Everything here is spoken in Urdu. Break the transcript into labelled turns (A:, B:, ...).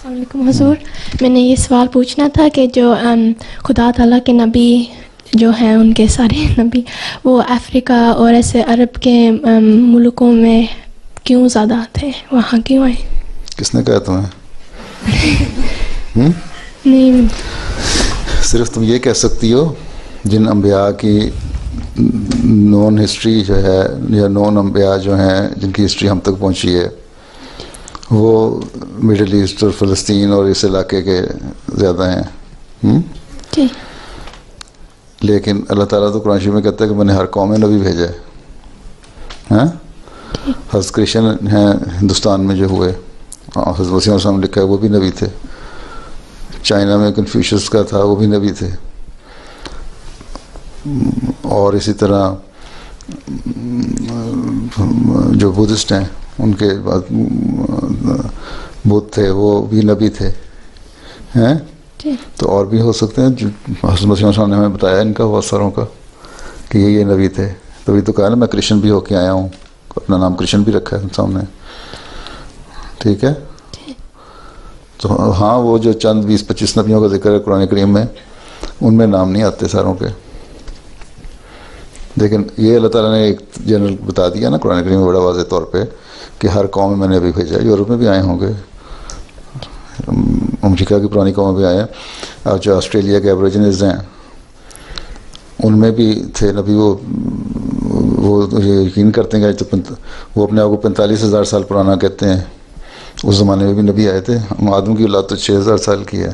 A: السلام علیکم حضور. میں نے یہ سوال پوچھنا تھا کہ جو خدا تعالیٰ کے نبی جو ہیں ان کے سارے نبی وہ افریقہ اور ایسے عرب کے ملکوں میں کیوں زیادہ تھے, وہاں کیوں آئے؟
B: کس نے کہا تمہیں؟
A: نہیں,
B: صرف تم یہ کہہ سکتی ہو جن انبیاء کی نون ہسٹری جو ہے یا نون انبیاء جو ہیں جن کی ہسٹری ہم تک پہنچی ہے وہ مڈل ایسٹ اور فلسطین اور اس علاقے کے زیادہ ہیں.
A: جی.
B: لیکن اللہ تعالیٰ تو قرآن شریف میں کہتا ہے کہ میں نے ہر قوم میں نبی بھیجا ہے. ہاں, حضرت کرشن ہیں ہندوستان میں جو ہوئے, حضرت وسیم علیہ السلام لکھا ہے وہ بھی نبی تھے. چائنا میں کنفیوشس کا تھا وہ بھی نبی تھے. اور اسی طرح جو بدھسٹ ہیں ان کے بعد بدھ تھے وہ بھی نبی تھے ہیں. تو اور بھی ہو سکتے ہیں جو حضرت مسیح علیہ السلام نے ہمیں بتایا ان کا بہت ساروں کا کہ یہ نبی تھے. تبھی تو کہا نا میں کرشن بھی ہو کے آیا ہوں, اپنا نام کرشن بھی رکھا ہے سامنے. ٹھیک ہے. تو ہاں وہ جو چند 20-25 نبیوں کا ذکر ہے قرآن کریم میں ان میں نام نہیں آتے ساروں کے, لیکن یہ اللہ تعالیٰ نے ایک جنرل بتا دیا نا قرآن کریم میں بڑا واضح طور پہ کہ ہر قوم میں میں نے ابھی بھیجا. یورپ میں بھی آئے ہوں گے, امریکہ کی پرانی قومیں بھی آئے ہیں, اور جو آسٹریلیا کے ایبوریجنز ہیں ان میں بھی تھے نبی. وہ یہ یقین کرتے ہیں کہ وہ اپنے آپ کو 45,000 سال پرانا کہتے ہیں. اس زمانے میں بھی نبی آئے تھے. آدم کی اولاد تو 6,000 سال کی ہے.